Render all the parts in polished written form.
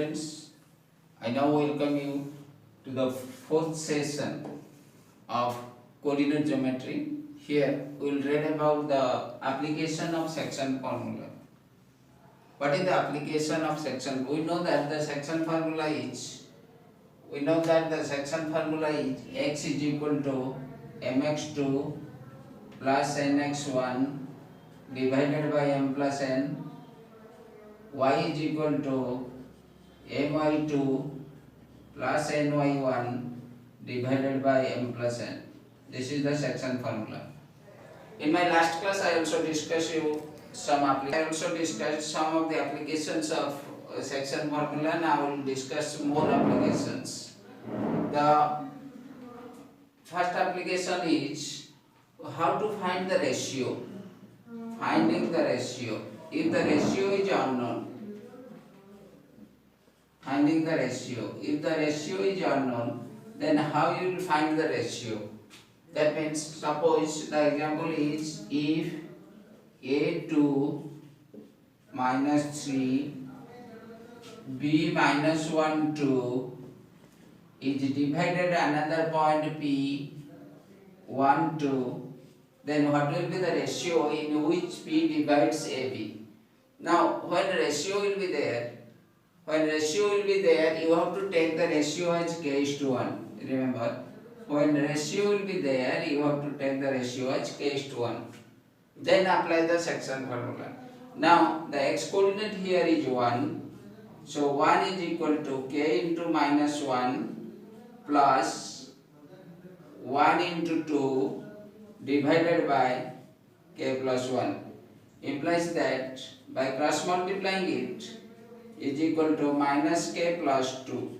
students, I now welcome you to the fourth session of coordinate geometry. Here we will read about the application of section formula. What is the application of section? We know that the section formula is x is equal to mx2 plus nx1 divided by m plus n, y is equal to my2 plus ny1 divided by m plus n. This is the section formula. In my last class, I also discussed some of the applications of section formula. Now I will discuss more applications. The first application is how to find the ratio. Finding the ratio. If the ratio is unknown, finding the ratio. If the ratio is unknown, then how you will find the ratio? That means, suppose the example is if a2 minus 3 b minus 1 2 is divided another point p 1 2, then what will be the ratio in which p divides ab? Now when ratio will be there, you have to take the ratio as k:1. Remember, when ratio will be there, you have to take the ratio as k:1. Then apply the section formula. Now the x coordinate here is 1. So 1 is equal to k into minus 1 plus 1 into 2 divided by k plus 1. Implies that by cross multiplying it is equal to minus k plus 2.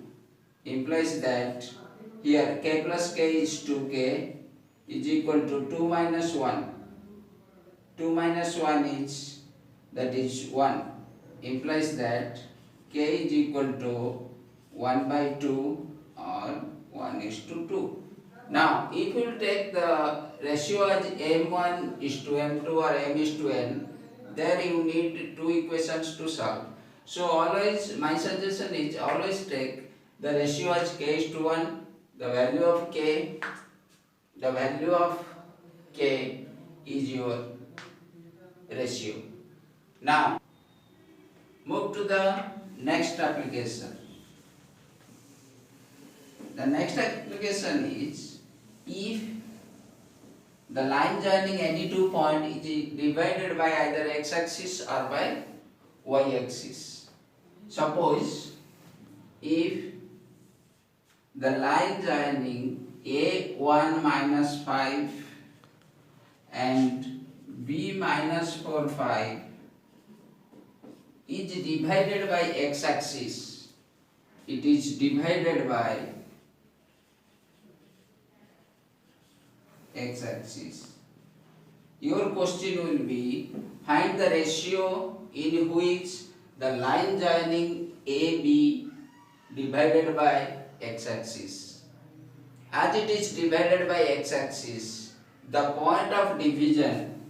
Implies that here k plus k is 2k is equal to 2 minus 1. 2 minus 1 is, that is 1. Implies that k is equal to 1 by 2 or 1:2. Now if you take the ratio as m1 is to m2 or m is to n, there you need two equations to solve. So always, my suggestion is always take the ratio as k:1. The value of k is your ratio. Now move to the next application. The next application is if the line joining any two points is divided by either x-axis or by y-axis. Suppose if the line joining a1 minus 5 and b minus 4 5 is divided by x-axis, it is divided by x-axis. Your question will be, find the ratio in which the line joining AB divided by x-axis. As it is divided by x-axis, the point of division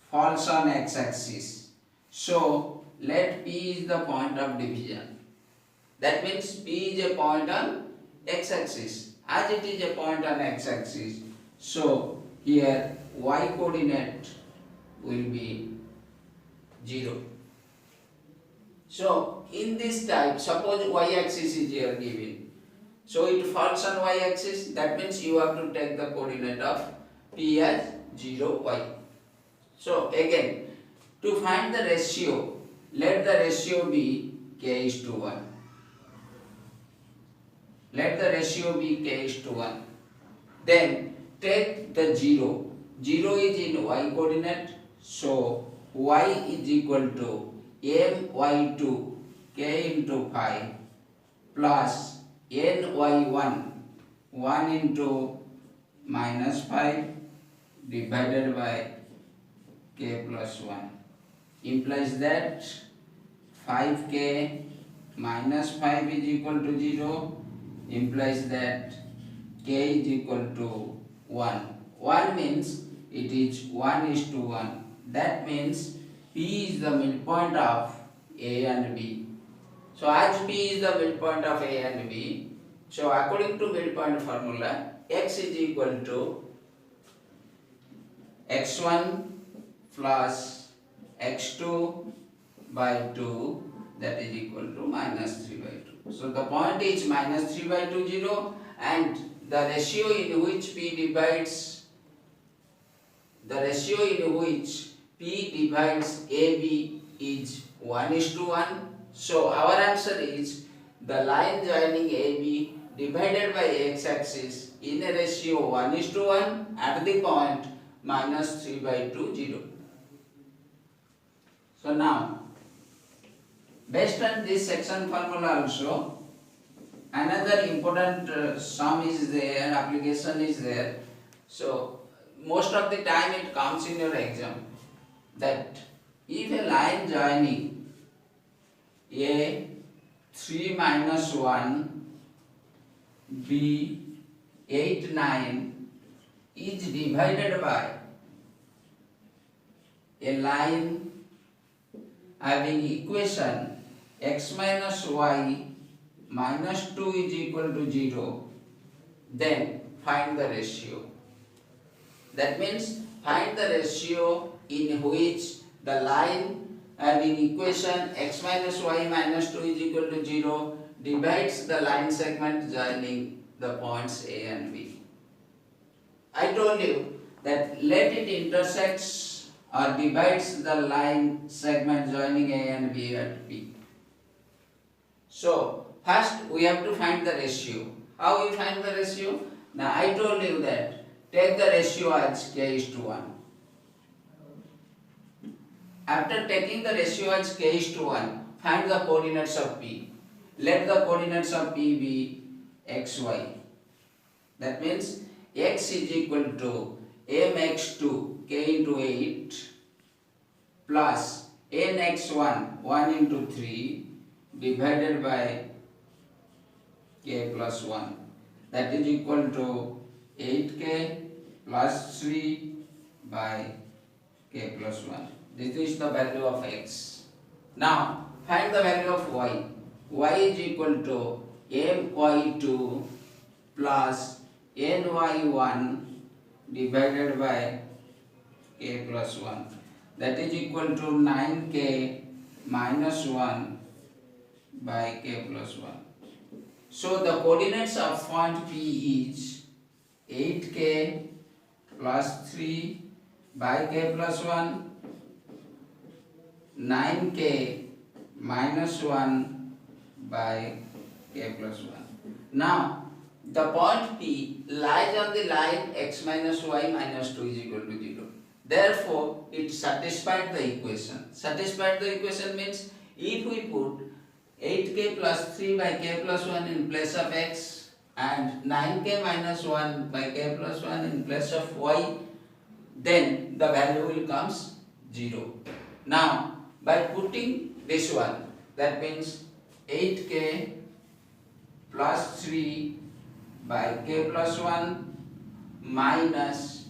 falls on x-axis. So let P is the point of division. That means P is a point on x-axis. As it is a point on x-axis, so here y coordinate will be 0. So in this type, suppose y-axis is here given. So it falls on y-axis. That means you have to take the coordinate of P as 0, y. So again, to find the ratio, let the ratio be k:1. Let the ratio be k:1. Then take the 0. 0 is in y coordinate. So y is equal to my2 k into 5 plus ny1 1 into minus 5 divided by k plus 1. Implies that 5k minus 5 is equal to 0. Implies that k is equal to 1. 1 means it is 1:1. That means P is the midpoint of A and B. So as P is the midpoint of A and B, so according to midpoint formula, x is equal to x1 plus x2 by 2, that is equal to minus 3 by 2. So the point is minus 3 by 2, 0, and the ratio in which P divides AB is 1:1. So our answer is the line joining AB divided by x-axis in a ratio 1:1 at the point minus 3 by 2, 0. So now, based on this section formula also, another important sum is there, application is there. So most of the time it comes in your exam that if a line joining A 3 minus 1 B 8 9 is divided by a line having equation x minus y minus 2 is equal to 0, then find the ratio. That means find the ratio in which the line having equation x minus y minus 2 is equal to 0 divides the line segment joining the points A and B. I told you that let it intersects or divides the line segment joining A and B at P. So first we have to find the ratio. How we find the ratio? Now I told you that take the ratio as k:1. After taking the ratio as k:1, find the coordinates of P. Let the coordinates of P be xy. That means x is equal to mx2 k into 8 plus nx1 1 into 3 divided by k plus 1, that is equal to 8k plus 3 by k plus 1. This is the value of x. Now find the value of y. Y is equal to my2 plus ny1 divided by k plus 1, that is equal to 9k minus 1 by k plus 1. So the coordinates of point P is 8k plus 3 by k plus 1, 9k minus 1 by k plus 1. Now the point P lies on the line x minus y minus 2 is equal to 0. Therefore, it satisfied the equation. Satisfied the equation means if we put 8k plus 3 by k plus 1 in place of x and 9k minus 1 by k plus 1 in place of y, then the value will comes 0. Now, by putting this one, that means 8k plus 3 by k plus 1 minus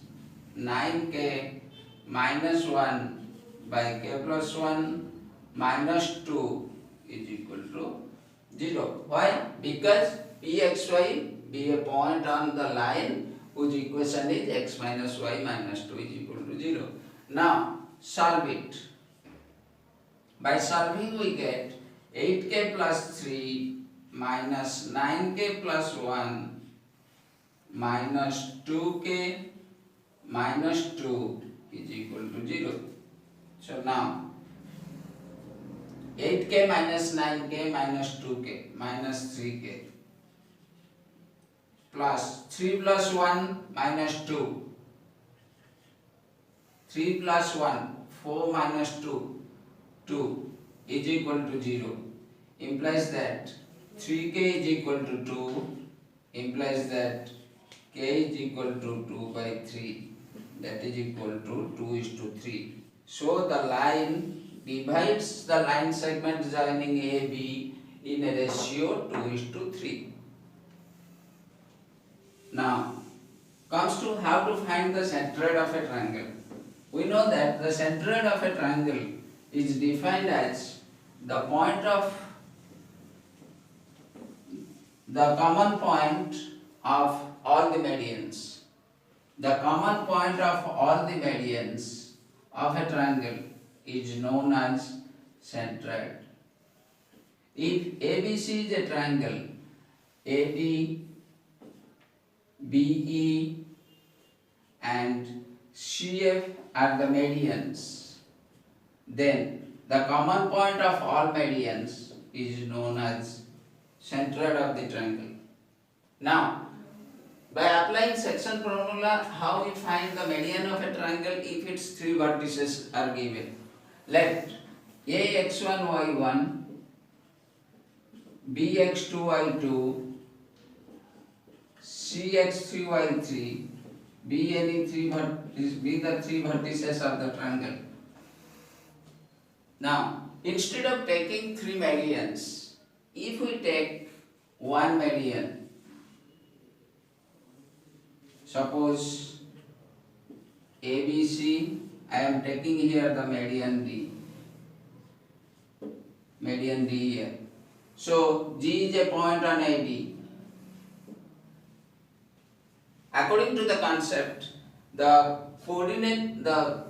9k minus 1 by k plus 1 minus 2 is equal to 0. Why? Because Pxy be a point on the line whose equation is x minus y minus 2 is equal to 0. Now solve it. By solving we get 8k plus 3 minus 9k plus 1 minus 2k minus 2 is equal to 0. So now 8k minus 9k minus 2k minus 3k plus 3 plus 1 minus 2, 3 plus 1 4 minus 2 2 is equal to 0, implies that 3k is equal to 2, implies that k is equal to 2 by 3, that is equal to 2:3. So the line divides the line segment joining AB in a ratio 2:3. Now comes to how to find the centroid of a triangle. We know that the centroid of a triangle is defined as the point of the common point of all the medians. The common point of all the medians of a triangle is known as centroid. If ABC is a triangle, AD, BE and CF are the medians, then the common point of all medians is known as centroid of the triangle. Now, by applying section formula, how we find the median of a triangle if its three vertices are given? Let AX1, Y1, BX2, Y2, CX3, Y3 be the three vertices of the triangle. Now, instead of taking three medians, if we take one median, suppose ABC, I am taking here the median D. Median D here. So G is a point on AD. According to the concept, the coordinate, the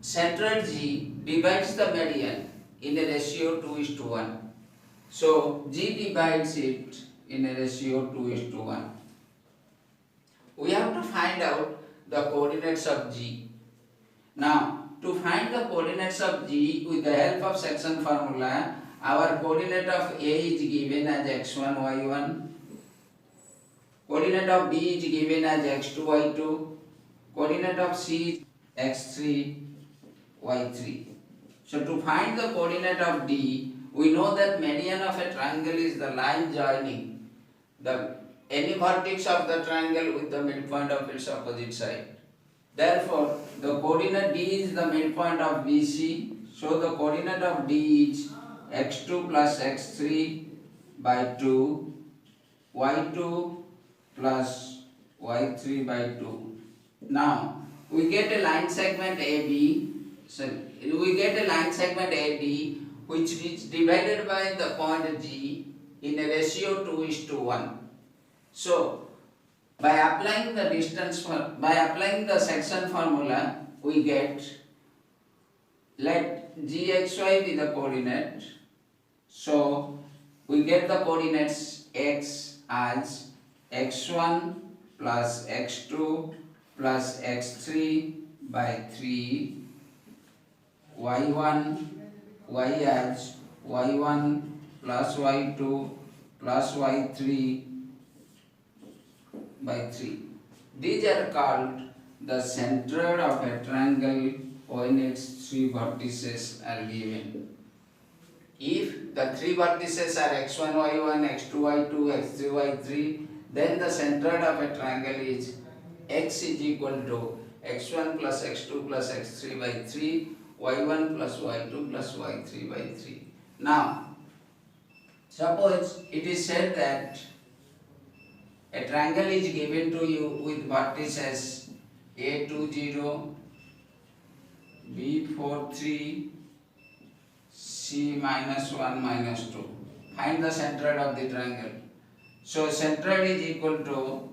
centroid G divides the median in a ratio 2:1. So G divides it in a ratio 2:1. We have to find out the coordinates of G. Now, to find the coordinates of G with the help of section formula, our coordinate of A is given as x1, y1. Coordinate of B is given as x2, y2. Coordinate of C is x3, y3. So to find the coordinate of D, we know that median of a triangle is the line joining any vertex of the triangle with the midpoint of its opposite side. Therefore, the coordinate D is the midpoint of BC. So the coordinate of D is x2 plus x3 by 2, y2 plus y3 by 2. Now, we get a line segment AB. So we get a line segment AD which is divided by the point G in a ratio 2:1. So, by applying the section formula, we get, let gxy be the coordinate. So, we get the coordinates x as x1 plus x2 plus x3 by 3, y1, y as y1 plus y2 plus y3 by 3. These are called the centroid of a triangle when its three vertices are given. If the three vertices are x1, y1, x2, y2, x3, y3, then the centroid of a triangle is x is equal to x1 plus x2 plus x3 by 3, y1 plus y2 plus y3 by 3. Now, suppose it is said that a triangle is given to you with vertices A20, B43, C -1 -2. Find the centroid of the triangle. So centroid is equal to,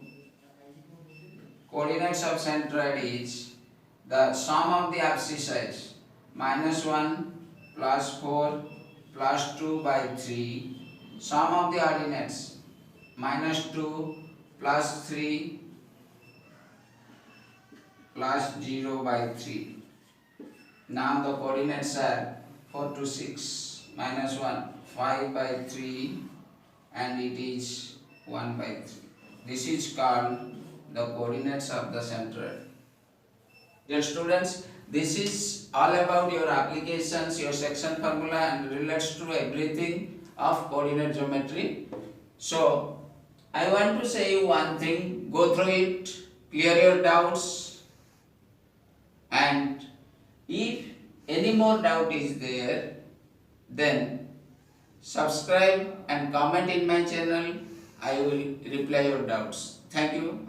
coordinates of centroid is the sum of the abscisses -1 plus 4 plus 2 by 3, sum of the ordinates -2 plus 3 plus 0 by 3. Now the coordinates are 4 to 6 -1, 5 by 3 and it is 1 by 3. This is called the coordinates of the centroid. Dear students, this is all about your applications, your section formula and relates to everything of coordinate geometry. So, I want to say you one thing, go through it, clear your doubts, and if any more doubt is there, then subscribe and comment in my channel. I will reply your doubts. Thank you.